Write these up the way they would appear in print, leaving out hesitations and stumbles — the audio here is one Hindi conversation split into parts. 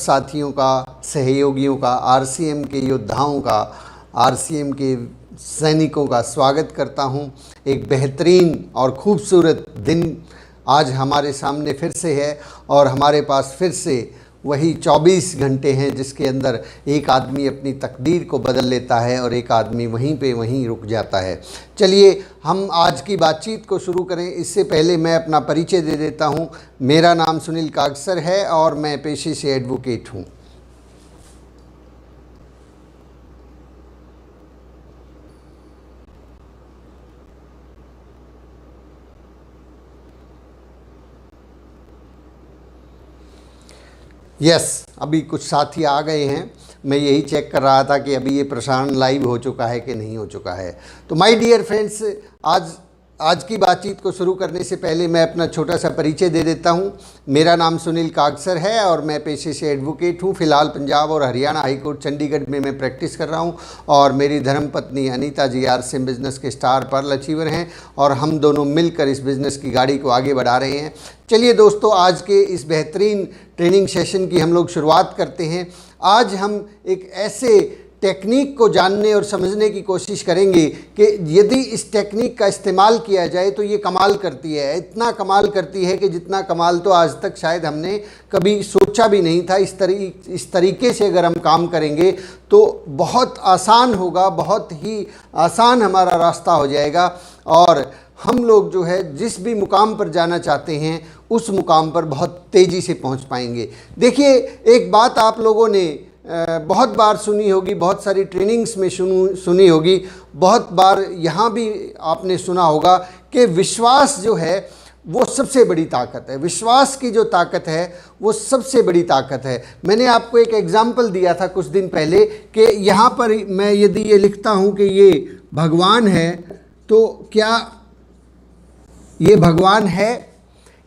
साथियों का, सहयोगियों का, आरसीएम के योद्धाओं का, आरसीएम के सैनिकों का स्वागत करता हूं। एक बेहतरीन और खूबसूरत दिन आज हमारे सामने फिर से है और हमारे पास फिर से वही 24 घंटे हैं जिसके अंदर एक आदमी अपनी तकदीर को बदल लेता है और एक आदमी वहीं रुक जाता है। चलिए हम आज की बातचीत को शुरू करें। इससे पहले मैं अपना परिचय दे देता हूं। मेरा नाम सुनील कागसर है और मैं पेशे से एडवोकेट हूं। अभी कुछ साथी आ गए हैं। मैं यही चेक कर रहा था कि अभी ये प्रसारण लाइव हो चुका है कि नहीं हो चुका है। तो माय डियर फ्रेंड्स, आज की बातचीत को शुरू करने से पहले मैं अपना छोटा सा परिचय दे देता हूँ। मेरा नाम सुनील कागसर है और मैं पेशे से एडवोकेट हूँ। फ़िलहाल पंजाब और हरियाणा हाई कोर्ट चंडीगढ़ में मैं प्रैक्टिस कर रहा हूँ और मेरी धर्मपत्नी अनीता जी आरसीएम बिज़नेस के स्टार पर्ल अचीवर हैं और हम दोनों मिलकर इस बिज़नेस की गाड़ी को आगे बढ़ा रहे हैं। चलिए दोस्तों, आज के इस बेहतरीन ट्रेनिंग सेशन की हम लोग शुरुआत करते हैं। आज हम एक ऐसे टेक्निक को जानने और समझने की कोशिश करेंगे कि यदि इस टेक्निक का इस्तेमाल किया जाए तो ये कमाल करती है। इतना कमाल करती है कि जितना कमाल तो आज तक शायद हमने कभी सोचा भी नहीं था। इस तरीके से अगर हम काम करेंगे तो बहुत आसान होगा, बहुत ही आसान हमारा रास्ता हो जाएगा और हम लोग जो है जिस भी मुकाम पर जाना चाहते हैं उस मुकाम पर बहुत तेज़ी से पहुंच पाएंगे। देखिए, एक बात आप लोगों ने बहुत बार सुनी होगी, बहुत सारी ट्रेनिंग्स में सुनी होगी, बहुत बार यहाँ भी आपने सुना होगा कि विश्वास जो है वो सबसे बड़ी ताकत है। विश्वास की जो ताकत है वो सबसे बड़ी ताकत है। मैंने आपको एक एग्जाम्पल दिया था कुछ दिन पहले कि यहाँ पर मैं यदि ये लिखता हूँ कि ये भगवान है, तो क्या ये भगवान है?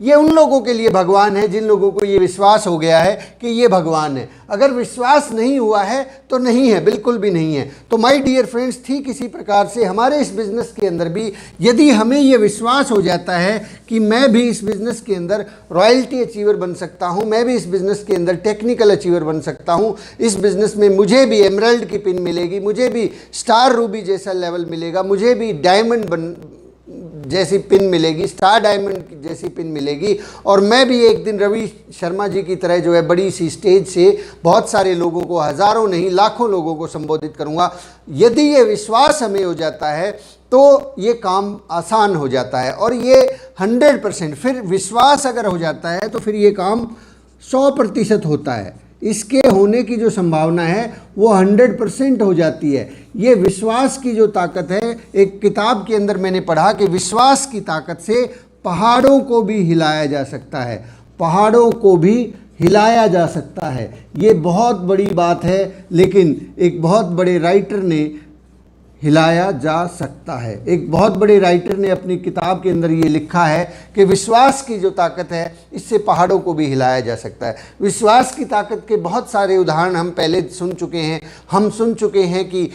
ये उन लोगों के लिए भगवान है जिन लोगों को ये विश्वास हो गया है कि ये भगवान है। अगर विश्वास नहीं हुआ है तो नहीं है, बिल्कुल भी नहीं है। तो माय डियर फ्रेंड्स, ठीक इसी प्रकार से हमारे इस बिज़नेस के अंदर भी यदि हमें ये विश्वास हो जाता है कि मैं भी इस बिज़नेस के अंदर रॉयल्टी अचीवर बन सकता हूँ, मैं भी इस बिज़नेस के अंदर टेक्निकल अचीवर बन सकता हूँ, इस बिज़नेस में मुझे भी एमराल्ड की पिन मिलेगी, मुझे भी स्टार रूबी जैसा लेवल मिलेगा, मुझे भी डायमंड जैसी पिन मिलेगी, स्टार डायमंड जैसी पिन मिलेगी और मैं भी एक दिन रवि शर्मा जी की तरह जो है बड़ी सी स्टेज से बहुत सारे लोगों को, हज़ारों नहीं लाखों लोगों को संबोधित करूंगा। यदि ये विश्वास हमें हो जाता है तो ये काम आसान हो जाता है और ये 100%, फिर विश्वास अगर हो जाता है तो फिर ये काम 100% होता है। इसके होने की जो संभावना है वो 100% हो जाती है। ये विश्वास की जो ताकत है, एक किताब के अंदर मैंने पढ़ा कि विश्वास की ताकत से पहाड़ों को भी हिलाया जा सकता है, पहाड़ों को भी हिलाया जा सकता है। ये बहुत बड़ी बात है, लेकिन एक बहुत बड़े राइटर ने हिलाया जा सकता है। एक बहुत बड़े राइटर ने अपनी किताब के अंदर ये लिखा है कि विश्वास की जो ताकत है इससे पहाड़ों को भी हिलाया जा सकता है। विश्वास की ताकत के बहुत सारे उदाहरण हम पहले सुन चुके हैं। हम सुन चुके हैं कि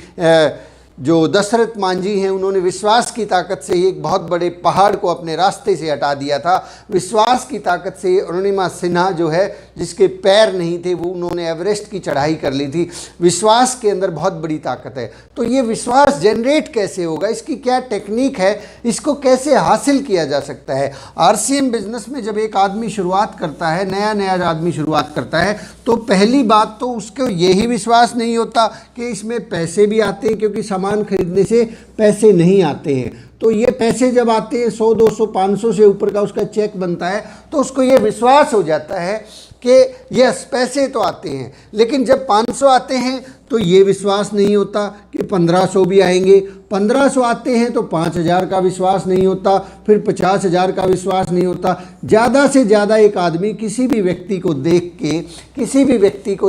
जो दशरथ मांझी हैं उन्होंने विश्वास की ताकत से ही एक बहुत बड़े पहाड़ को अपने रास्ते से हटा दिया था। विश्वास की ताकत से अरुणिमा सिन्हा जो है, जिसके पैर नहीं थे, वो उन्होंने एवरेस्ट की चढ़ाई कर ली थी। विश्वास के अंदर बहुत बड़ी ताकत है। तो ये विश्वास जनरेट कैसे होगा, इसकी क्या टेक्निक है, इसको कैसे हासिल किया जा सकता है? आरसीएम बिजनेस में जब एक आदमी शुरुआत करता है, नया आदमी शुरुआत करता है, तो पहली बात तो उसको यही विश्वास नहीं होता कि इसमें पैसे भी आते हैं, क्योंकि सामान खरीदने से पैसे नहीं आते हैं। तो ये पैसे जब आते हैं 100, 200, 500 से ऊपर का उसका चेक बनता है तो उसको ये विश्वास हो जाता है कि यस पैसे तो आते हैं। लेकिन जब 500 आते हैं तो ये विश्वास नहीं होता कि 1500 भी आएंगे। 1500 आते हैं तो 5000 का विश्वास नहीं होता, फिर 50,000 का विश्वास नहीं होता। ज़्यादा से ज़्यादा एक आदमी किसी भी व्यक्ति को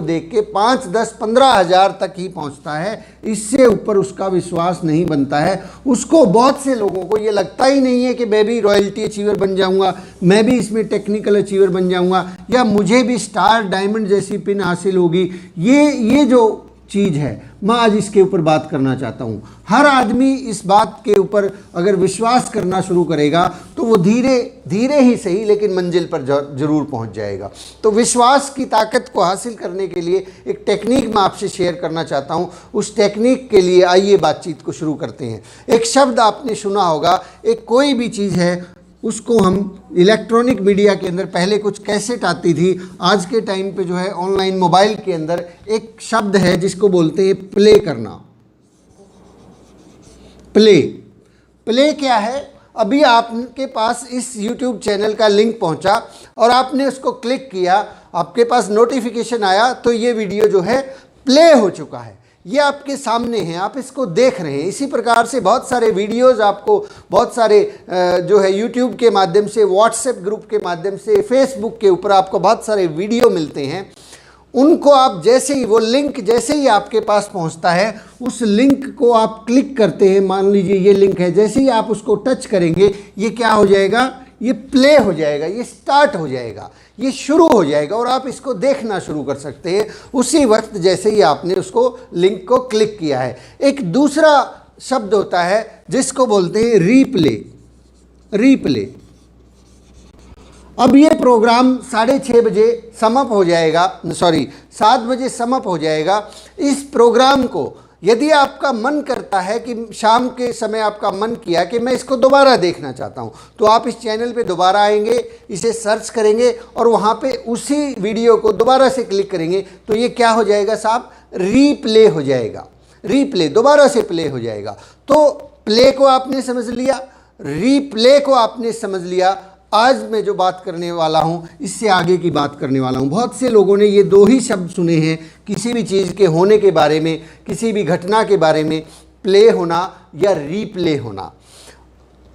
देख के 5, 10, 15,000 तक ही पहुंचता है। इससे ऊपर उसका विश्वास नहीं बनता है। उसको, बहुत से लोगों को ये लगता ही नहीं है कि मैं भी रॉयल्टी अचीवर बन जाऊंगा, मैं भी इसमें टेक्निकल अचीवर बन जाऊंगा, या मुझे भी स्टार डायमंड जैसी पिन हासिल होगी। ये जो चीज़ है, मैं आज इसके ऊपर बात करना चाहता हूँ। हर आदमी इस बात के ऊपर अगर विश्वास करना शुरू करेगा तो वो धीरे धीरे ही सही लेकिन मंजिल पर जरूर पहुँच जाएगा। तो विश्वास की ताकत को हासिल करने के लिए एक टेक्निक मैं आपसे शेयर करना चाहता हूँ। उस टेक्निक के लिए आइए बातचीत को शुरू करते हैं। एक शब्द आपने सुना होगा, एक कोई भी चीज़ है उसको हम इलेक्ट्रॉनिक मीडिया के अंदर पहले कुछ कैसेट आती थी, आज के टाइम पे जो है ऑनलाइन मोबाइल के अंदर एक शब्द है जिसको बोलते हैं प्ले करना। प्ले क्या है? अभी आपके पास इस YouTube चैनल का लिंक पहुंचा और आपने उसको क्लिक किया, आपके पास नोटिफिकेशन आया तो ये वीडियो जो है प्ले हो चुका है, ये आपके सामने हैं, आप इसको देख रहे हैं। इसी प्रकार से बहुत सारे वीडियोस आपको बहुत सारे जो है YouTube के माध्यम से, व्हाट्सएप ग्रुप के माध्यम से, फेसबुक के ऊपर आपको बहुत सारे वीडियो मिलते हैं। उनको आप जैसे ही, वो लिंक जैसे ही आपके पास पहुंचता है, उस लिंक को आप क्लिक करते हैं। मान लीजिए ये लिंक है, जैसे ही आप उसको टच करेंगे ये क्या हो जाएगा? ये प्ले हो जाएगा, ये स्टार्ट हो जाएगा, ये शुरू हो जाएगा और आप इसको देखना शुरू कर सकते हैं उसी वक्त जैसे ही आपने उसको लिंक को क्लिक किया है। एक दूसरा शब्द होता है जिसको बोलते हैं रीप्ले। अब ये प्रोग्राम 6:30 बजे समाप्त हो जाएगा, 7 बजे समाप्त हो जाएगा। इस प्रोग्राम को यदि आपका मन करता है कि शाम के समय आपका मन किया कि मैं इसको दोबारा देखना चाहता हूं, तो आप इस चैनल पे दोबारा आएंगे, इसे सर्च करेंगे और वहां पे उसी वीडियो को दोबारा से क्लिक करेंगे तो ये क्या हो जाएगा साहब? रीप्ले हो जाएगा। रीप्ले दोबारा से प्ले हो जाएगा। तो प्ले को आपने समझ लिया, रीप्ले को आपने समझ लिया। आज मैं जो बात करने वाला हूँ इससे आगे की बात करने वाला हूँ। बहुत से लोगों ने ये 2 ही शब्द सुने हैं किसी भी चीज़ के होने के बारे में, किसी भी घटना के बारे में, प्ले होना या रीप्ले होना।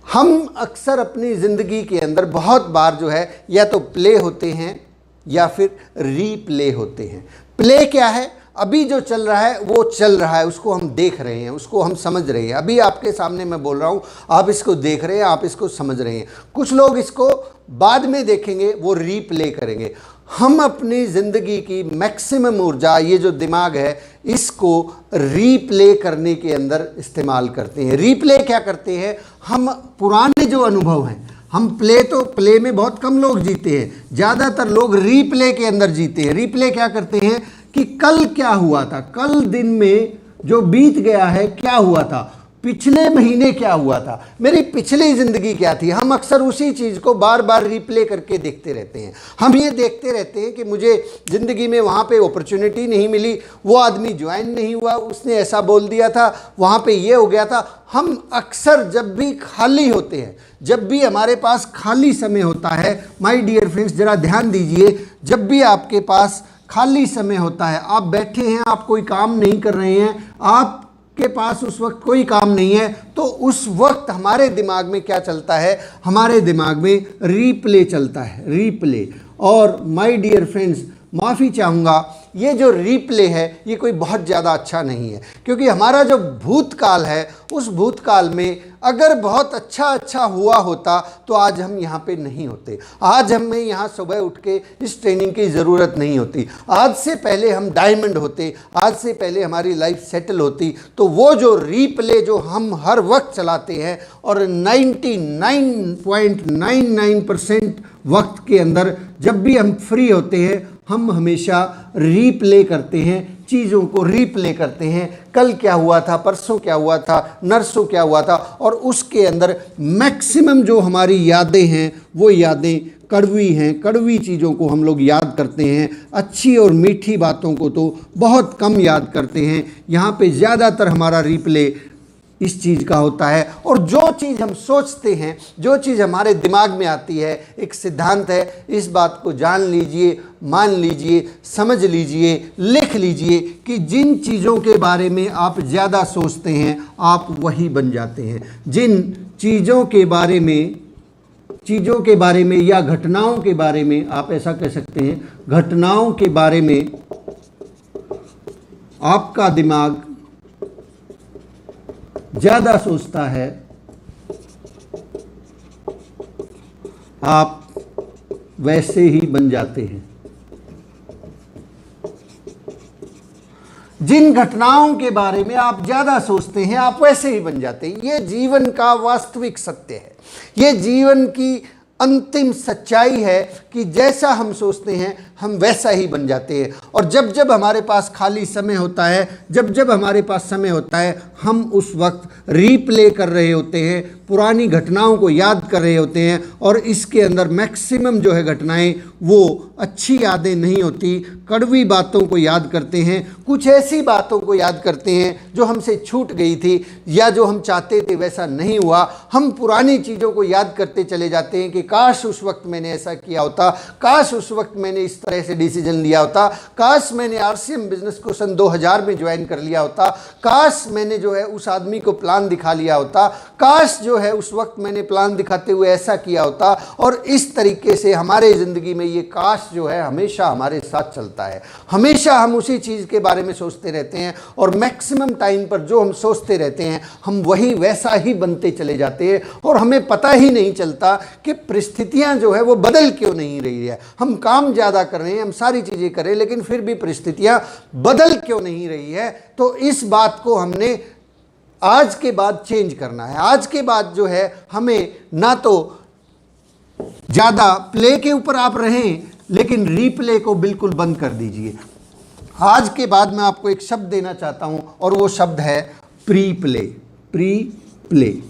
हम अक्सर अपनी ज़िंदगी के अंदर बहुत बार जो है या तो प्ले होते हैं या फिर रीप्ले होते हैं। प्ले क्या है? अभी जो चल रहा है वो चल रहा है, उसको हम देख रहे हैं, उसको हम समझ रहे हैं। अभी आपके सामने मैं बोल रहा हूँ, आप इसको देख रहे हैं, आप इसको समझ रहे हैं। कुछ लोग इसको बाद में देखेंगे, वो रीप्ले करेंगे। हम अपनी ज़िंदगी की मैक्सिमम ऊर्जा, ये जो दिमाग है, इसको रीप्ले करने के अंदर इस्तेमाल करते हैं। रीप्ले क्या करते हैं? हम पुराने जो अनुभव हैं, हम प्ले में बहुत कम लोग जीते हैं, ज़्यादातर लोग रीप्ले के अंदर जीते हैं। रीप्ले क्या करते हैं कि कल क्या हुआ था, कल दिन में जो बीत गया है क्या हुआ था, पिछले महीने क्या हुआ था, मेरी पिछली ज़िंदगी क्या थी। हम अक्सर उसी चीज़ को बार बार रिप्ले करके देखते रहते हैं। हम ये देखते रहते हैं कि मुझे ज़िंदगी में वहाँ पे अपॉर्चुनिटी नहीं मिली, वो आदमी ज्वाइन नहीं हुआ, उसने ऐसा बोल दिया था, वहाँ पे ये हो गया था। हम अक्सर जब भी खाली होते हैं, जब भी हमारे पास खाली समय होता है, माय डियर फ्रेंड्स ज़रा ध्यान दीजिए, जब भी आपके पास खाली समय होता है, आप बैठे हैं, आप कोई काम नहीं कर रहे हैं, आपके पास उस वक्त कोई काम नहीं है, तो उस वक्त हमारे दिमाग में क्या चलता है? हमारे दिमाग में रीप्ले चलता है, रीप्ले। और माय डियर फ्रेंड्स, माफ़ी चाहूँगा, ये जो रीप्ले है ये कोई बहुत ज़्यादा अच्छा नहीं है, क्योंकि हमारा जो भूतकाल है, उस भूतकाल में अगर बहुत अच्छा हुआ होता तो आज हम यहाँ पे नहीं होते। आज हमें यहाँ सुबह उठ के इस ट्रेनिंग की ज़रूरत नहीं होती। आज से पहले हम डायमंड होते, आज से पहले हमारी लाइफ सेटल होती। तो वो जो रीप्ले जो हम हर वक्त चलाते हैं और 99.99% वक्त के अंदर जब भी हम फ्री होते हैं, हम हमेशा रीप्ले करते हैं, चीज़ों को रीप्ले करते हैं। कल क्या हुआ था, परसों क्या हुआ था, नरसों क्या हुआ था, और उसके अंदर मैक्सिमम जो हमारी यादें हैं वो यादें कड़वी हैं। कड़वी चीज़ों को हम लोग याद करते हैं, अच्छी और मीठी बातों को तो बहुत कम याद करते हैं। यहाँ पे ज़्यादातर हमारा रीप्ले इस चीज़ का होता है। और जो चीज़ हम सोचते हैं, जो चीज़ हमारे दिमाग में आती है, एक सिद्धांत है, इस बात को जान लीजिए, मान लीजिए, समझ लीजिए, लिख लीजिए कि जिन चीज़ों के बारे में आप ज़्यादा सोचते हैं आप वही बन जाते हैं। जिन चीज़ों के बारे में या घटनाओं के बारे में, आप ऐसा कह सकते हैं, घटनाओं के बारे में आपका दिमाग ज़्यादा सोचता है, आप वैसे ही बन जाते हैं। जिन घटनाओं के बारे में आप ज़्यादा सोचते हैं आप वैसे ही बन जाते हैं। ये जीवन का वास्तविक सत्य है, ये जीवन की अंतिम सच्चाई है कि जैसा हम सोचते हैं हम वैसा ही बन जाते हैं। और जब जब हमारे पास खाली समय होता है, जब जब हमारे पास समय होता है, हम उस वक्त रीप्ले कर रहे होते हैं, पुरानी घटनाओं को याद कर रहे होते हैं। और इसके अंदर मैक्सिमम जो है घटनाएं वो अच्छी यादें नहीं होती, कड़वी बातों को याद करते हैं, कुछ ऐसी बातों को याद करते हैं जो हमसे छूट गई थी या जो हम चाहते थे वैसा नहीं हुआ। हम पुरानी चीज़ों को याद करते चले जाते हैं कि काश उस वक्त मैंने ऐसा किया होता, काश उस वक्त मैंने इस तरह से डिसीजन लिया होता, काश मैंने आरसीएम बिजनेस को सन 2000 में ज्वाइन कर लिया होता, काश मैंने जो है उस आदमी को प्लान दिखा लिया होता, काश जो है उस वक्त मैंने प्लान दिखाते हुए ऐसा किया होता। और इस तरीके से हमारे ज़िंदगी में ये काश जो है हमेशा हमारे साथ चलता है। हमेशा हम उसी चीज़ के बारे में सोचते रहते हैं और मैक्सिमम टाइम पर जो हम सोचते रहते हैं हम वही वैसा ही बनते चले जाते हैं और हमें पता ही नहीं चलता कि परिस्थितियां जो है वो बदल क्यों नहीं रही है। हम काम ज़्यादा कर रहे हैं, हम सारी चीज़ें कर रहे हैं, लेकिन फिर भी परिस्थितियां बदल क्यों नहीं रही है। तो इस बात को हमने आज के बाद चेंज करना है। आज के बाद जो है हमें ना तो ज़्यादा प्ले के ऊपर आप रहें, लेकिन रीप्ले को बिल्कुल बंद कर दीजिए। आज के बाद मैं आपको एक शब्द देना चाहता हूं और वो शब्द है प्री प्ले। Pre play.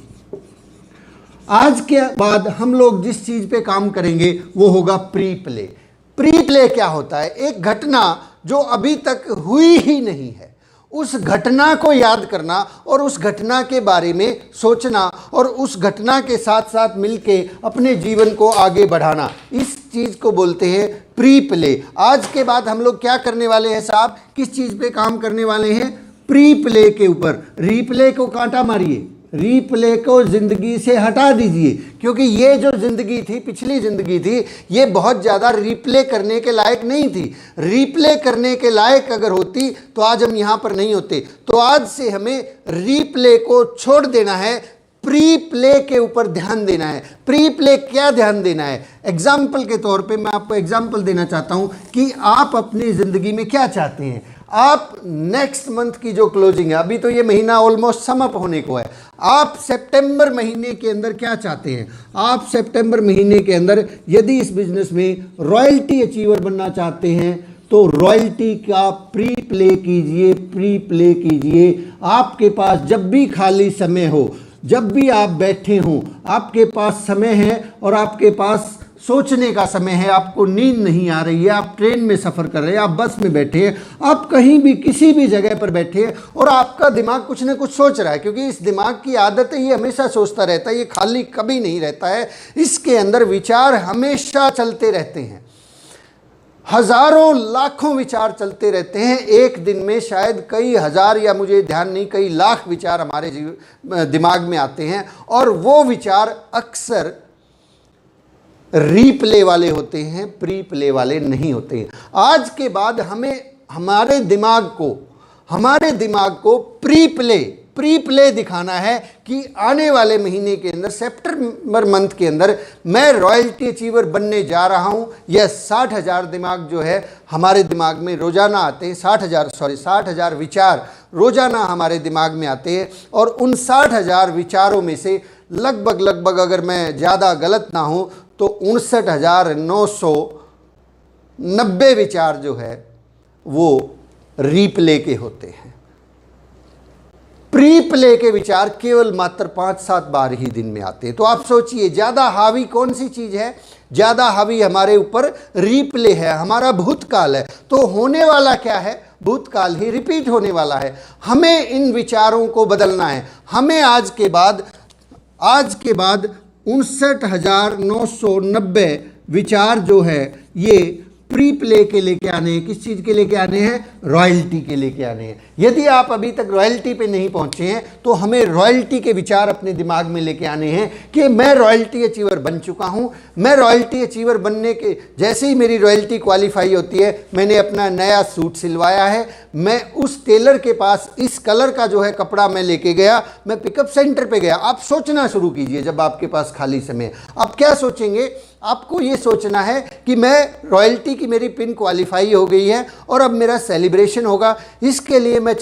आज के बाद हम लोग जिस चीज़ पे काम करेंगे वो होगा प्री प्ले। प्री प्ले क्या होता है? एक घटना जो अभी तक हुई ही नहीं है, उस घटना को याद करना और उस घटना के बारे में सोचना और उस घटना के साथ साथ मिलके अपने जीवन को आगे बढ़ाना, इस चीज़ को बोलते हैं प्री प्ले। आज के बाद हम लोग क्या करने वाले हैं साहब? किस चीज़ पे काम करने वाले हैं? प्री प्ले के ऊपर। रीप्ले को कांटा मारिए, रीप्ले को ज़िंदगी से हटा दीजिए, क्योंकि ये जो ज़िंदगी थी, पिछली ज़िंदगी थी, ये बहुत ज़्यादा रीप्ले करने के लायक नहीं थी। रीप्ले करने के लायक अगर होती तो आज हम यहाँ पर नहीं होते। तो आज से हमें रीप्ले को छोड़ देना है, प्री प्ले के ऊपर ध्यान देना है। प्री प्ले क्या ध्यान देना है? एग्जाम्पल के तौर पे मैं आपको एग्जाम्पल देना चाहता हूँ कि आप अपनी ज़िंदगी में क्या चाहते हैं। आप नेक्स्ट मंथ की जो क्लोजिंग है, अभी तो ये महीना ऑलमोस्ट समअप होने को है, आप सितंबर महीने के अंदर क्या चाहते हैं? आप सितंबर महीने के अंदर यदि इस बिजनेस में रॉयल्टी अचीवर बनना चाहते हैं तो रॉयल्टी का प्री प्ले कीजिए, प्री प्ले कीजिए। आपके पास जब भी खाली समय हो, जब भी आप बैठे हों, आपके पास समय है और आपके पास सोचने का समय है, आपको नींद नहीं आ रही है, आप ट्रेन में सफ़र कर रहे हैं, आप बस में बैठे हैं, आप कहीं भी किसी भी जगह पर बैठे हैं और आपका दिमाग कुछ ना कुछ सोच रहा है, क्योंकि इस दिमाग की आदत है, ये हमेशा सोचता रहता है, ये खाली कभी नहीं रहता है। इसके अंदर विचार हमेशा चलते रहते हैं, हज़ारों लाखों विचार चलते रहते हैं। एक दिन में शायद कई हज़ार या मुझे ध्यान नहीं, कई लाख विचार हमारे दिमाग में आते हैं और वो विचार अक्सर रीप्ले वाले होते हैं, प्री प्ले वाले नहीं होते हैं। आज के बाद हमें हमारे दिमाग को प्री प्ले दिखाना है कि आने वाले महीने के अंदर, सितंबर मंथ के अंदर मैं रॉयल्टी अचीवर बनने जा रहा हूं। यह 60,000 दिमाग जो है हमारे दिमाग में रोजाना आते हैं, 60,000 विचार रोजाना हमारे दिमाग में आते हैं और उन 60,000 विचारों में से लगभग अगर मैं ज़्यादा गलत ना हूं तो 59,990 विचार जो है वो रीप्ले के होते हैं। प्री प्ले के विचार केवल मात्र 5-7 बार ही दिन में आते हैं। तो आप सोचिए ज़्यादा हावी कौन सी चीज़ है? ज़्यादा हावी हमारे ऊपर रीप्ले है, हमारा भूतकाल है। तो होने वाला क्या है? भूतकाल ही रिपीट होने वाला है। हमें इन विचारों को बदलना है। हमें आज के बाद 59,990 विचार जो है ये प्री प्ले के लेके आने हैं। किस चीज़ के लेके आने हैं? रॉयल्टी के लेके आने हैं। यदि आप अभी तक रॉयल्टी पे नहीं पहुंचे हैं तो हमें रॉयल्टी के विचार अपने दिमाग में लेके आने हैं कि मैं रॉयल्टी अचीवर बन चुका हूं। मैं रॉयल्टी अचीवर बनने के जैसे ही मेरी रॉयल्टी क्वालिफाई होती है, मैंने अपना नया सूट सिलवाया है, मैं उस टेलर के पास इस कलर का जो है कपड़ा मैं लेके गया, मैं पिकअप सेंटर पे गया। आप सोचना शुरू कीजिए जब आपके पास खाली समय। आप क्या सोचेंगे आपको ये सोचना है कि मैं रॉयल्टी की मेरी पिन क्वालिफाई हो गई है और अब मेरा सेलिब्रेशन होगा। इसके लिए मैं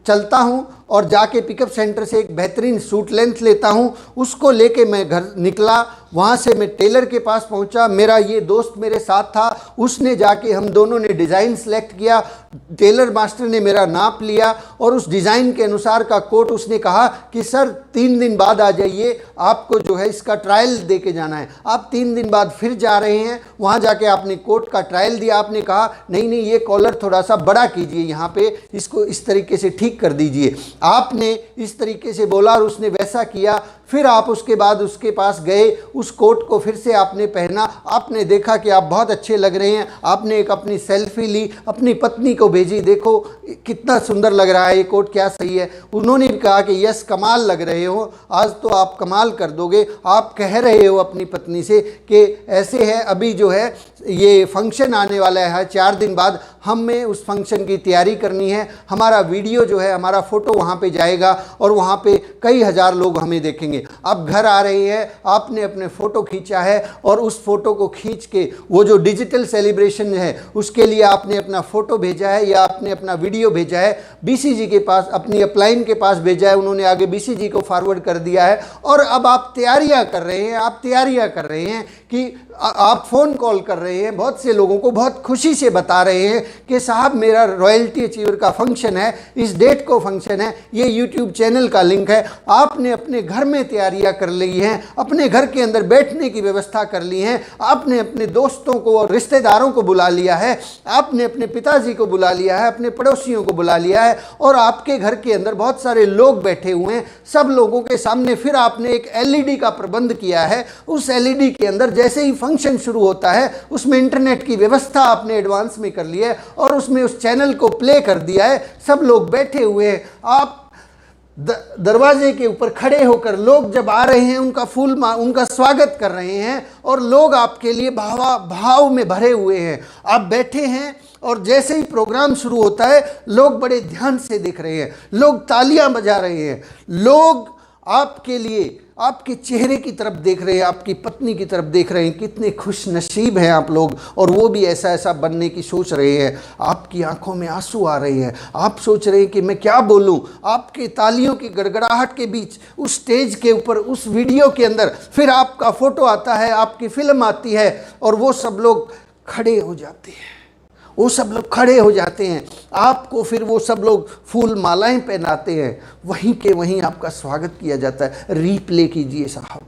चलता हूँ और जाके पिकअप सेंटर से एक बेहतरीन सूट लेंथ लेता हूँ, उसको लेके मैं घर निकला। वहाँ से मैं टेलर के पास पहुँचा, मेरा ये दोस्त मेरे साथ था, उसने जाके हम दोनों ने डिज़ाइन सेलेक्ट किया, टेलर मास्टर ने मेरा नाप लिया और उस डिज़ाइन के अनुसार का कोट उसने कहा कि सर 3 दिन बाद आ जाइए, आपको जो है इसका ट्रायल दे के जाना है। आप 3 दिन बाद फिर जा रहे हैं, वहाँ जाके आपने कोट का ट्रायल दिया, आपने कहा नहीं नहीं ये कॉलर थोड़ा सा बड़ा कीजिए, यहाँ पे इसको इस तरीके से ठीक कर दीजिए। आपने इस तरीके से बोला और उसने वैसा किया। फिर आप उसके बाद उसके पास गए, उस कोट को फिर से आपने पहना, आपने देखा कि आप बहुत अच्छे लग रहे हैं, आपने एक अपनी सेल्फी ली, अपनी पत्नी को भेजी, देखो कितना सुंदर लग रहा है ये कोट, क्या सही है। उन्होंने भी कहा कि यस कमाल लग रहे हो, आज तो आप कमाल कर दोगे। आप कह रहे हो अपनी पत्नी से कि ऐसे है, अभी जो है ये फंक्शन आने वाला है 4 दिन बाद, हमें उस फंक्शन की तैयारी करनी है, हमारा वीडियो जो है, हमारा फ़ोटो वहाँ पे जाएगा और वहाँ पे कई हज़ार लोग हमें देखेंगे। आप घर आ रहे हैं, आपने अपने फ़ोटो खींचा है और उस फ़ोटो को खींच के वो जो डिजिटल सेलिब्रेशन है उसके लिए आपने अपना फ़ोटो भेजा है या आपने अपना वीडियो भेजा है, बीसीजी के पास, अपनी अपलाइन के पास भेजा है, उन्होंने आगे बीसीजी को फॉरवर्ड कर दिया है। और अब आप तैयारियाँ कर रहे हैं, आप तैयारियाँ कर रहे हैं कि आप फ़ोन कॉल कर रहे हैं, बहुत से लोगों को बहुत खुशी से बता रहे हैं कि साहब मेरा रॉयल्टी अचीवर का फंक्शन है, इस डेट को फंक्शन है, ये यूट्यूब चैनल का लिंक है। आपने अपने घर में तैयारियां कर ली हैं, अपने घर के अंदर बैठने की व्यवस्था कर ली है, आपने अपने दोस्तों को और रिश्तेदारों को बुला लिया है, आपने अपने पिताजी को बुला लिया है, अपने पड़ोसियों को बुला लिया है और आपके घर के अंदर बहुत सारे लोग बैठे हुए हैं। सब लोगों के सामने फिर आपने एक एलईडी का प्रबंध किया है। उस एलईडी के अंदर जैसे ही फंक्शन शुरू होता है उसमें इंटरनेट की व्यवस्था आपने एडवांस में कर ली है और उसमें उस चैनल को प्ले कर दिया है। सब लोग बैठे हुए हैं, आप दरवाजे के ऊपर खड़े होकर लोग जब आ रहे हैं उनका स्वागत कर रहे हैं और लोग आपके लिए भाव में भरे हुए हैं। आप बैठे हैं और जैसे ही प्रोग्राम शुरू होता है लोग बड़े ध्यान से देख रहे हैं, लोग तालियां बजा रहे हैं, लोग आपके लिए आपके चेहरे की तरफ देख रहे हैं, आपकी पत्नी की तरफ देख रहे हैं। कितने खुश नसीब हैं आप लोग, और वो भी ऐसा ऐसा बनने की सोच रहे हैं। आपकी आंखों में आंसू आ रहे हैं, आप सोच रहे हैं कि मैं क्या बोलूं। आपके तालियों की गड़गड़ाहट के बीच उस स्टेज के ऊपर, उस वीडियो के अंदर फिर आपका फ़ोटो आता है, आपकी फिल्म आती है और वो सब लोग खड़े हो जाते हैं, वो सब लोग खड़े हो जाते हैं। आपको फिर वो सब लोग फूल मालाएं पहनाते हैं, वहीं के वहीं आपका स्वागत किया जाता है। रीप्ले कीजिए साहब,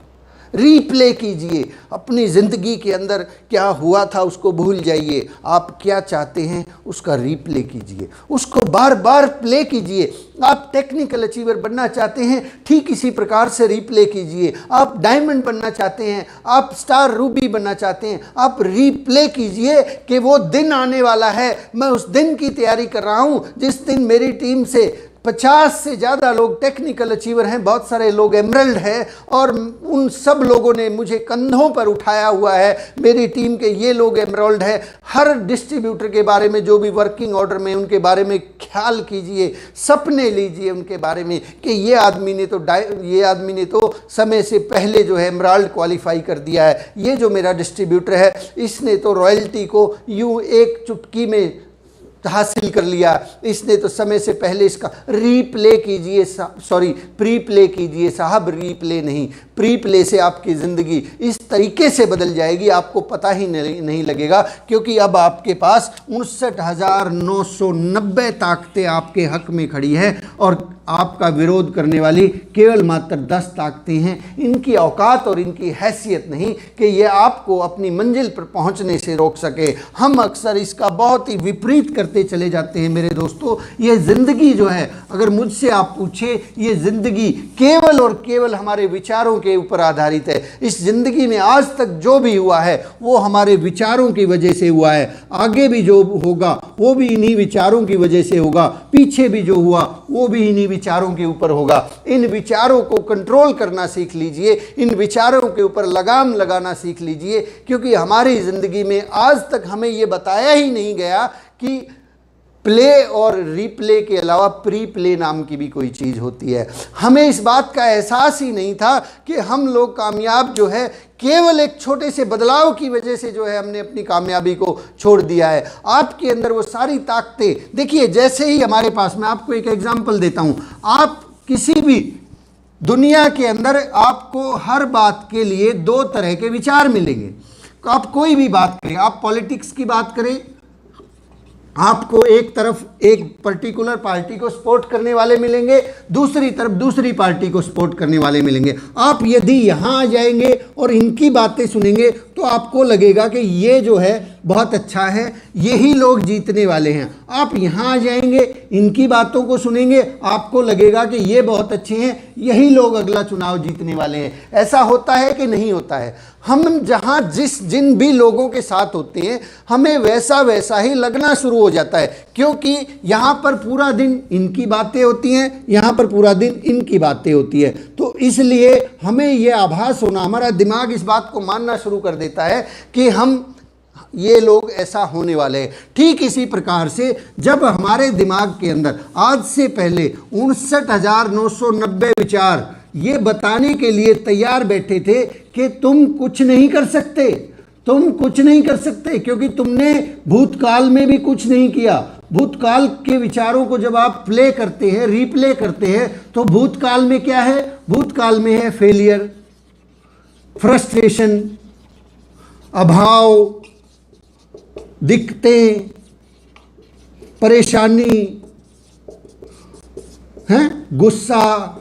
रीप्ले कीजिए। अपनी ज़िंदगी के अंदर क्या हुआ था उसको भूल जाइए, आप क्या चाहते हैं उसका रीप्ले कीजिए, उसको बार बार प्ले कीजिए। आप टेक्निकल अचीवर बनना चाहते हैं, ठीक इसी प्रकार से रीप्ले कीजिए। आप डायमंड बनना चाहते हैं, आप स्टार रूबी बनना चाहते हैं, आप रीप्ले कीजिए कि वो दिन आने वाला है। मैं उस दिन की तैयारी कर रहा हूँ जिस दिन मेरी टीम से 50 से ज़्यादा लोग टेक्निकल अचीवर हैं, बहुत सारे लोग एमरल्ड हैं और उन सब लोगों ने मुझे कंधों पर उठाया हुआ है। मेरी टीम के ये लोग एमरल्ड हैं। हर डिस्ट्रीब्यूटर के बारे में जो भी वर्किंग ऑर्डर में, उनके बारे में ख्याल कीजिए, सपने लीजिए उनके बारे में कि ये आदमी ने तो समय से पहले जो है एमरल्ड क्वालिफाई कर दिया है। ये जो मेरा डिस्ट्रीब्यूटर है इसने तो रॉयल्टी को यूँ एक चुटकी में हासिल कर लिया, इसने तो समय से पहले। इसका रीप्ले कीजिए, सॉरी प्री प्ले कीजिए साहब, रीप्ले नहीं, प्री प्ले से आपकी ज़िंदगी इस तरीके से बदल जाएगी आपको पता ही नहीं लगेगा, क्योंकि अब आपके पास 59,990 ताकतें आपके हक में खड़ी हैं और आपका विरोध करने वाली केवल मात्र 10 ताकतें हैं। इनकी औकात और इनकी हैसियत नहीं कि ये आपको अपनी मंजिल पर पहुंचने से रोक सके। हम अक्सर इसका बहुत ही विपरीत करते चले जाते हैं मेरे दोस्तों। ये ज़िंदगी जो है, अगर मुझसे आप पूछे, ये ज़िंदगी केवल और केवल हमारे विचारों के ऊपर आधारित है। इस ज़िंदगी में आज तक जो भी हुआ है वो हमारे विचारों की वजह से हुआ है, आगे भी जो होगा वो भी इन्हीं विचारों की वजह से होगा, पीछे भी जो हुआ वो भी इन्हीं विचारों के ऊपर होगा। इन विचारों को कंट्रोल करना सीख लीजिए, इन विचारों के ऊपर लगाम लगाना सीख लीजिए, क्योंकि हमारी ज़िंदगी में आज तक हमें ये बताया ही नहीं गया कि प्ले और रीप्ले के अलावा प्री प्ले नाम की भी कोई चीज़ होती है। हमें इस बात का एहसास ही नहीं था कि हम लोग कामयाब जो है केवल एक छोटे से बदलाव की वजह से जो है हमने अपनी कामयाबी को छोड़ दिया है। आपके अंदर वो सारी ताकतें देखिए, जैसे ही हमारे पास, मैं आपको एक एग्जांपल देता हूँ, आप किसी भी दुनिया के अंदर आपको हर बात के लिए दो तरह के विचार मिलेंगे। आप कोई भी बात करें, आप पॉलिटिक्स की बात करें, आपको एक तरफ एक पर्टिकुलर पार्टी को सपोर्ट करने वाले मिलेंगे, दूसरी तरफ दूसरी पार्टी को सपोर्ट करने वाले मिलेंगे। आप यदि यहाँ आ जाएंगे और इनकी बातें सुनेंगे तो आपको लगेगा कि ये जो है बहुत अच्छा है, यही लोग जीतने वाले हैं। आप यहाँ आ जाएंगे, इनकी बातों को सुनेंगे, आपको लगेगा कि ये बहुत अच्छे हैं, यही लोग अगला चुनाव जीतने वाले हैं। ऐसा होता है कि नहीं होता है? हम जहाँ जिन भी लोगों के साथ होते हैं हमें वैसा ही लगना शुरू हो जाता है, क्योंकि यहाँ पर पूरा दिन इनकी बातें होती हैं, यहाँ पर पूरा दिन इनकी बातें होती है। तो इसलिए हमें ये आभास होना, हमारा दिमाग इस बात को मानना शुरू कर देता है कि ये लोग ऐसा होने वाले हैं। ठीक इसी प्रकार से जब हमारे दिमाग के अंदर आज से पहले 59,990 विचार ये बताने के लिए तैयार बैठे थे कि तुम कुछ नहीं कर सकते, तुम कुछ नहीं कर सकते, क्योंकि तुमने भूतकाल में भी कुछ नहीं किया। भूतकाल के विचारों को जब आप प्ले करते हैं, रीप्ले करते हैं, तो भूतकाल में क्या है? भूतकाल में है फेलियर, फ्रस्ट्रेशन, अभाव, दिक्कतें, परेशानी, हैं, गुस्सा,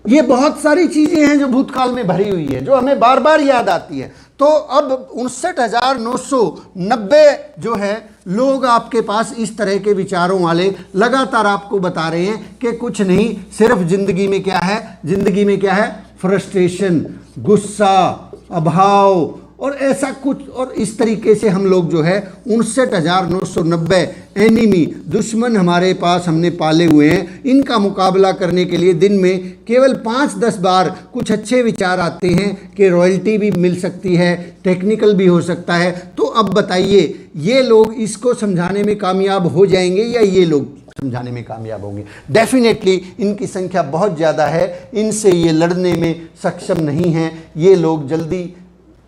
ये बहुत सारी चीजें हैं जो भूतकाल में भरी हुई है, जो हमें बार बार याद आती है। तो अब 59,990 जो है लोग आपके पास इस तरह के विचारों वाले लगातार आपको बता रहे हैं कि कुछ नहीं, सिर्फ जिंदगी में क्या है? जिंदगी में क्या है? फ्रस्ट्रेशन, गुस्सा, अभाव और ऐसा कुछ। और इस तरीके से हम लोग जो है 59,990 एनिमी, दुश्मन हमारे पास हमने पाले हुए हैं। इनका मुकाबला करने के लिए दिन में केवल 5-10 बार कुछ अच्छे विचार आते हैं कि रॉयल्टी भी मिल सकती है, टेक्निकल भी हो सकता है। तो अब बताइए, ये लोग इसको समझाने में कामयाब हो जाएंगे या ये लोग समझाने में कामयाब होंगे? डेफिनेटली इनकी संख्या बहुत ज़्यादा है, इनसे ये लड़ने में सक्षम नहीं हैं। ये लोग जल्दी,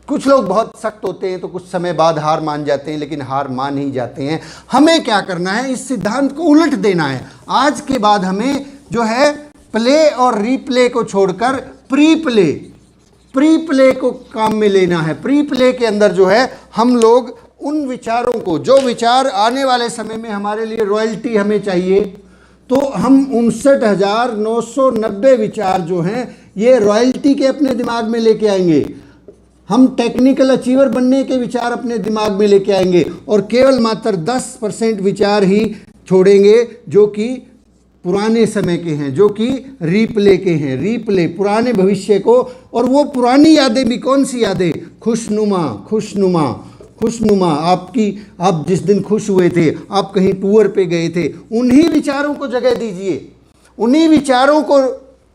कुछ लोग बहुत सख्त होते हैं तो कुछ समय बाद हार मान जाते हैं, लेकिन हार मान ही जाते हैं। हमें क्या करना है? इस सिद्धांत को उलट देना है। आज के बाद हमें जो है प्ले और रीप्ले को छोड़कर प्री प्ले को काम में लेना है। प्री प्ले के अंदर जो है हम लोग उन विचारों को, जो विचार आने वाले समय में हमारे लिए रॉयल्टी हमें चाहिए, तो हम 59,990 विचार जो हैं ये रॉयल्टी के अपने दिमाग में लेके आएंगे। हम टेक्निकल अचीवर बनने के विचार अपने दिमाग में लेके आएंगे और केवल मात्र 10% विचार ही छोड़ेंगे जो कि पुराने समय के हैं, जो कि रीप्ले के हैं। रीप्ले, पुराने भविष्य को, और वो पुरानी यादें भी कौन सी यादें? खुशनुमा आप जिस दिन खुश हुए थे, आप कहीं टूर पे गए थे, उन्हीं विचारों को जगह दीजिए, उन्हीं विचारों को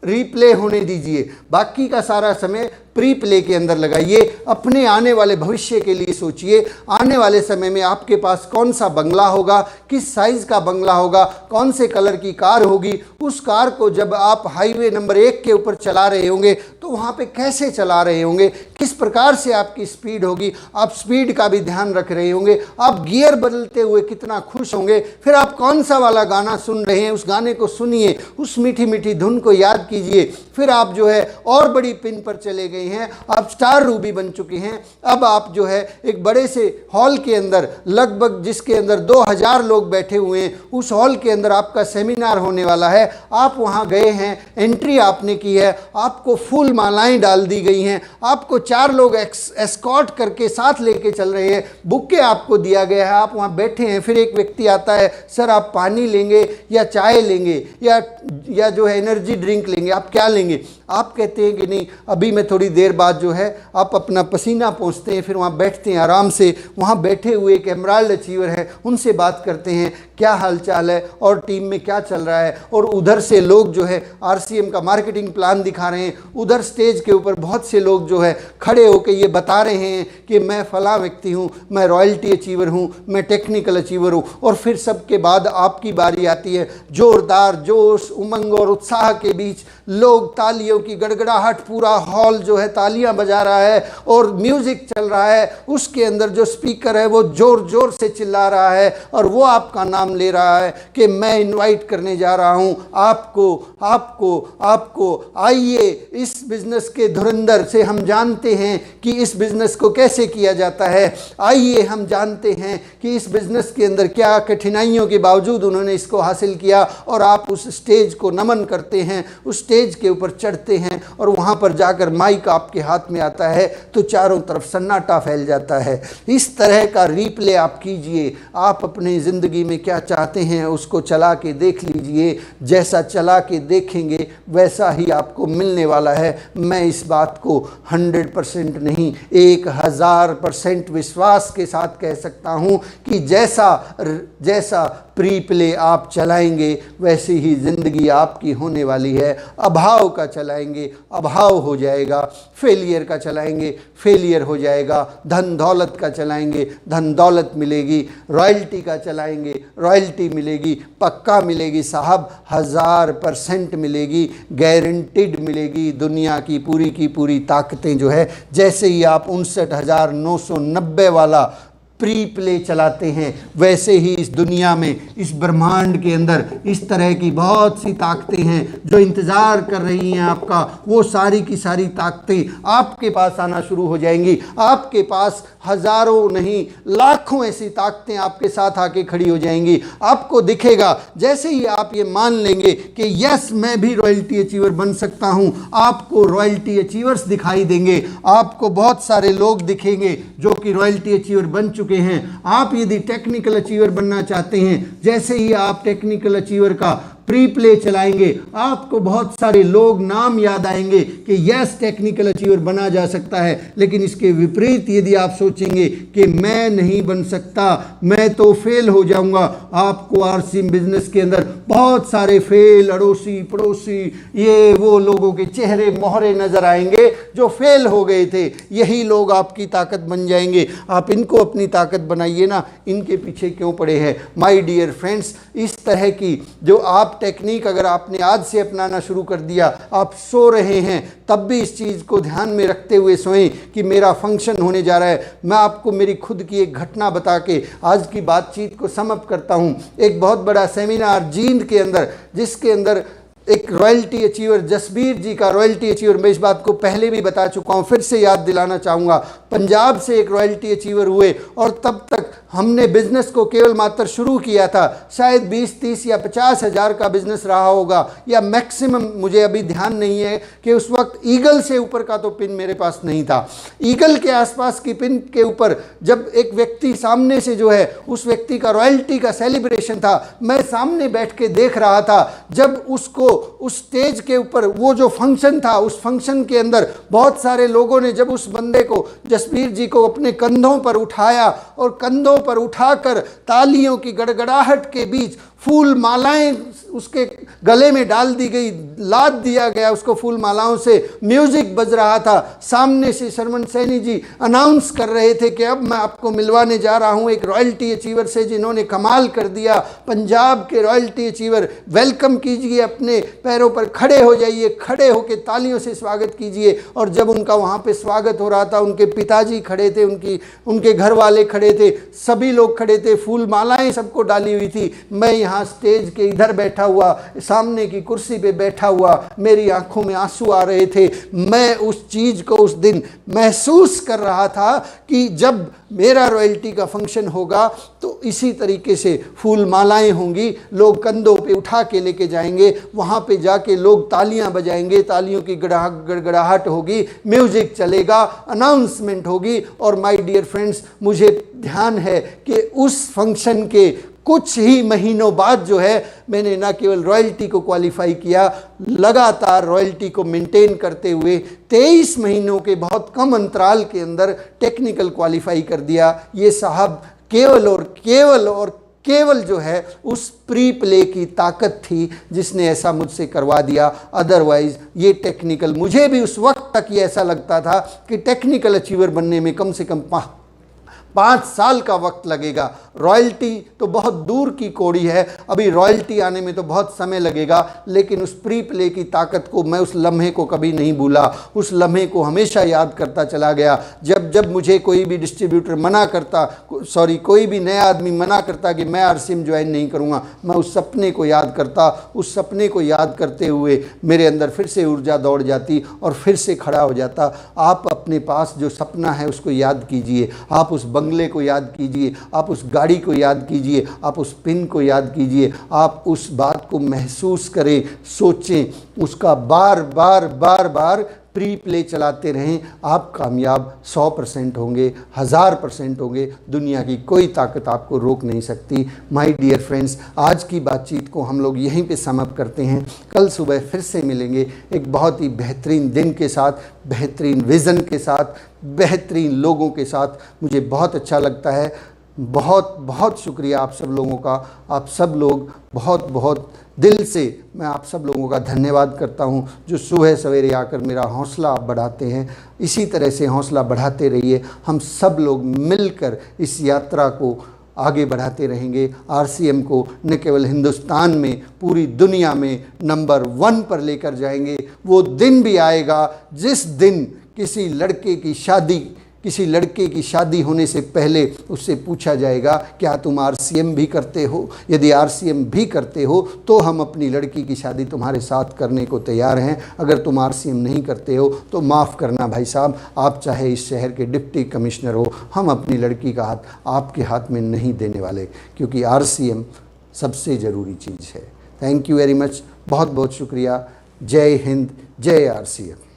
रीप्ले होने दीजिए। बाकी का सारा समय प्री प्ले के अंदर लगाइए। अपने आने वाले भविष्य के लिए सोचिए, आने वाले समय में आपके पास कौन सा बंगला होगा, किस साइज़ का बंगला होगा, कौन से कलर की कार होगी। उस कार को जब आप हाईवे नंबर 1 के ऊपर चला रहे होंगे तो वहाँ पे कैसे चला रहे होंगे, किस प्रकार से आपकी स्पीड होगी, आप स्पीड का भी ध्यान रख रहे होंगे, आप गियर बदलते हुए कितना खुश होंगे। फिर आप कौन सा वाला गाना सुन रहे हैं, उस गाने को सुनिए, उस मीठी मीठी धुन को याद कीजिए। फिर आप जो है और बड़ी पिन पर चले गए हैं, आप स्टार रूबी बन चुके हैं। अब आप जो है एक बड़े से हॉल के अंदर, लगभग जिसके अंदर 2000 लोग बैठे हुए हैं, उस हॉल के अंदर आपका सेमिनार होने वाला है। आप वहां गए हैं, एंट्री आपने की है, आपको फूल मालाएं डाल दी गई हैं, आपको 4 लोग एस्कॉर्ट करके साथ लेके चल रहे हैं, बुक्के आपको दिया गया है, आप वहां बैठे हैं। फिर एक व्यक्ति आता है, सर आप पानी लेंगे या चाय लेंगे या जो है एनर्जी ड्रिंक लेंगे, आप क्या लेंगे? आप कहते हैं कि नहीं, अभी मैं थोड़ी देर बाद जो है आप अपना पसीना पोंछते हैं, फिर वहाँ बैठते हैं आराम से। वहाँ बैठे हुए एक एमराल्ड अचीवर है, उनसे बात करते हैं क्या हाल चाल है और टीम में क्या चल रहा है। और उधर से लोग जो है RCM का मार्केटिंग प्लान दिखा रहे हैं। उधर स्टेज के ऊपर बहुत से लोग जो है खड़े होकर ये बता रहे हैं कि मैं फला व्यक्ति हूँ, मैं रॉयल्टी अचीवर हूँ, मैं टेक्निकल अचीवर हूँ। और फिर सबके बाद आपकी बारी आती है। जोरदार जोश, उमंग और उत्साह के बीच लोग तालियों की गड़गड़ाहट, पूरा हॉल जो है तालियां बजा रहा है और म्यूजिक चल रहा है। उसके अंदर जो स्पीकर है वो जोर जोर से चिल्ला रहा है और वो आपका नाम ले रहा है कि मैं इनवाइट करने जा रहा हूं आपको आपको आपको आइए इस बिजनेस के धुरंधर से हम जानते हैं कि इस बिजनेस को कैसे किया जाता है। आइए हम जानते हैं कि इस बिजनेस के अंदर क्या कठिनाइयों के बावजूद उन्होंने इसको हासिल किया। और आप उस स्टेज को नमन करते हैं, उस स्टेज के ऊपर चढ़ते हैं और वहाँ पर जाकर माइक आपके हाथ में आता है तो चारों तरफ सन्नाटा फैल जाता है। इस तरह का रीप्ले आप कीजिए। आप अपनी ज़िंदगी में क्या चाहते हैं उसको चला के देख लीजिए। जैसा चला के देखेंगे वैसा ही आपको मिलने वाला है। मैं इस बात को 100% नहीं 1000% विश्वास के साथ कह सकता हूँ कि जैसा प्री प्ले आप चलाएंगे वैसी ही ज़िंदगी आपकी होने वाली है। अभाव का चलाएंगे अभाव हो जाएगा, फेलियर का चलाएंगे फेलियर हो जाएगा, धन दौलत का चलाएंगे धन दौलत मिलेगी, रॉयल्टी का चलाएंगे रॉयल्टी मिलेगी, पक्का मिलेगी साहब, 1000% मिलेगी, गारंटीड मिलेगी। दुनिया की पूरी ताकतें जो है जैसे ही आप 59,990 वाला प्री प्ले चलाते हैं वैसे ही इस दुनिया में, इस ब्रह्मांड के अंदर इस तरह की बहुत सी ताकतें हैं जो इंतज़ार कर रही हैं आपका। वो सारी की सारी ताकतें आपके पास आना शुरू हो जाएंगी। आपके पास हज़ारों नहीं लाखों ऐसी ताकतें आपके साथ आके खड़ी हो जाएंगी। आपको दिखेगा जैसे ही आप ये मान लेंगे कि यस मैं भी रॉयल्टी अचीवर बन सकता हूँ, आपको रॉयल्टी अचीवर्स दिखाई देंगे। आपको बहुत सारे लोग दिखेंगे जो कि रॉयल्टी अचीवर बन चुके हैं। आप यदि टेक्निकल अचीवर बनना चाहते हैं, जैसे ही आप टेक्निकल अचीवर का प्री प्ले चलाएंगे आपको बहुत सारे लोग नाम याद आएंगे कि यस टेक्निकल अचीवर बना जा सकता है। लेकिन इसके विपरीत यदि आप सोचेंगे कि मैं नहीं बन सकता, मैं तो फेल हो जाऊंगा, आपको RCM बिजनेस के अंदर बहुत सारे फेल अड़ोसी पड़ोसी ये वो लोगों के चेहरे मोहरे नजर आएंगे जो फेल हो गए थे। यही लोग आपकी ताकत बन जाएंगे। आप इनको अपनी ताकत बनाइए ना, इनके पीछे क्यों पड़े हैं। माय डियर फ्रेंड्स, इस तरह की जो आप टेक्निक अगर आपने आज से अपनाना शुरू कर दिया, आप सो रहे हैं तब भी इस चीज़ को ध्यान में रखते हुए सोएं कि मेरा फंक्शन होने जा रहा है। मैं आपको मेरी खुद की एक घटना बता के आज की बातचीत को सम अप करता हूं। एक बहुत बड़ा सेमिनार जींद के अंदर, जिसके अंदर एक रॉयल्टी अचीवर जसबीर जी का, रॉयल्टी अचीवर, मैं इस बात को पहले भी बता चुका हूँ, फिर से याद दिलाना चाहूँगा। पंजाब से एक रॉयल्टी अचीवर हुए और तब तक हमने बिज़नेस को केवल मात्र शुरू किया था। शायद 20, 30 या 50 हज़ार का बिज़नेस रहा होगा या मैक्सिमम, मुझे अभी ध्यान नहीं है कि उस वक्त ईगल से ऊपर का तो पिन मेरे पास नहीं था। ईगल के आसपास की पिन के ऊपर जब एक व्यक्ति सामने से जो है उस व्यक्ति का रॉयल्टी का सेलिब्रेशन था, मैं सामने बैठ के देख रहा था। जब उसको उस स्टेज के ऊपर वो जो फंक्शन था, उस फंक्शन के अंदर बहुत सारे लोगों ने जब उस बंदे को, जसबीर जी को, अपने कंधों पर उठाया और कंधों पर उठाकर तालियों की गड़गड़ाहट के बीच फूल मालाएं उसके गले में डाल दी गई, लाद दिया गया उसको फूल मालाओं से, म्यूजिक बज रहा था। सामने से शर्मन सैनी जी अनाउंस कर रहे थे कि अब मैं आपको मिलवाने जा रहा हूं एक रॉयल्टी अचीवर से जिन्होंने कमाल कर दिया। पंजाब के रॉयल्टी अचीवर, वेलकम कीजिए, अपने पैरों पर खड़े हो जाइए, खड़े होकर तालियों से स्वागत कीजिए। और जब उनका वहाँ पे स्वागत हो रहा था, उनके पिताजी खड़े थे, उनके घर वाले खड़े थे, सभी लोग खड़े थे, फूल मालाएं सबको डाली हुई थी। मैं यहाँ स्टेज के इधर बैठा हुआ, सामने की कुर्सी पे बैठा हुआ, मेरी आंखों में आंसू आ रहे थे। मैं उस चीज को उस दिन महसूस कर रहा था कि जब मेरा रॉयल्टी का फंक्शन होगा तो इसी तरीके से फूल मालाएं होंगी, लोग कंधों पे उठा के लेके जाएंगे, वहाँ पे जाके लोग तालियां बजाएंगे, तालियों की गड़गड़ाहट होगी, म्यूजिक चलेगा, अनाउंसमेंट होगी। और माय डियर फ्रेंड्स, मुझे ध्यान है कि उस फंक्शन के कुछ ही महीनों बाद जो है मैंने ना केवल रॉयल्टी को क्वालिफाई किया, लगातार रॉयल्टी को मेंटेन करते हुए 23 महीनों के बहुत कम अंतराल के अंदर टेक्निकल क्वालिफाई कर दिया। ये साहब केवल जो है उस प्री प्ले की ताकत थी जिसने ऐसा मुझसे करवा दिया। अदरवाइज ये टेक्निकल, मुझे भी उस वक्त तक ये ऐसा लगता था कि टेक्निकल अचीवर बनने में कम से कम 5 साल का वक्त लगेगा। रॉयल्टी तो बहुत दूर की कौड़ी है, अभी रॉयल्टी आने में तो बहुत समय लगेगा, लेकिन उस प्री प्ले की ताकत को मैं, उस लम्हे को कभी नहीं भूला। उस लम्हे को हमेशा याद करता चला गया। जब मुझे कोई भी डिस्ट्रीब्यूटर मना करता, कोई भी नया आदमी मना करता कि मैं आरसीएम ज्वाइन नहीं करूँगा, मैं उस सपने को याद करता। उस सपने को याद करते हुए मेरे अंदर फिर से ऊर्जा दौड़ जाती और फिर से खड़ा हो जाता। आप अपने पास जो सपना है उसको याद कीजिए, आप उस बंगले को याद कीजिए, आप उस गाड़ी को याद कीजिए, आप उस पिन को याद कीजिए, आप उस बात को महसूस करें, सोचें, उसका बार बार प्री प्ले चलाते रहें। आप कामयाब 100% होंगे, 1000% होंगे। दुनिया की कोई ताकत आपको रोक नहीं सकती। माय डियर फ्रेंड्स, आज की बातचीत को हम लोग यहीं पे समाप्त करते हैं। कल सुबह फिर से मिलेंगे एक बहुत ही बेहतरीन दिन के साथ, बेहतरीन विज़न के साथ, बेहतरीन लोगों के साथ। मुझे बहुत अच्छा लगता है। बहुत बहुत शुक्रिया आप सब लोगों का। आप सब लोग बहुत दिल से मैं आप सब लोगों का धन्यवाद करता हूं जो सुबह सवेरे आकर मेरा हौसला आप बढ़ाते हैं। इसी तरह से हौसला बढ़ाते रहिए। हम सब लोग मिलकर इस यात्रा को आगे बढ़ाते रहेंगे। आरसीएम को न केवल हिंदुस्तान में, पूरी दुनिया में नंबर 1 पर लेकर जाएंगे। वो दिन भी आएगा जिस दिन किसी लड़के की शादी होने से पहले उससे पूछा जाएगा क्या तुम आरसीएम भी करते हो? यदि आरसीएम भी करते हो तो हम अपनी लड़की की शादी तुम्हारे साथ करने को तैयार हैं। अगर तुम आरसीएम नहीं करते हो तो माफ़ करना भाई साहब, आप चाहे इस शहर के डिप्टी कमिश्नर हो, हम अपनी लड़की का हाथ आपके हाथ में नहीं देने वाले, क्योंकि आरसीएम सबसे ज़रूरी चीज़ है। Thank you very much. बहुत बहुत शुक्रिया। जय हिंद, जय आरसीएम।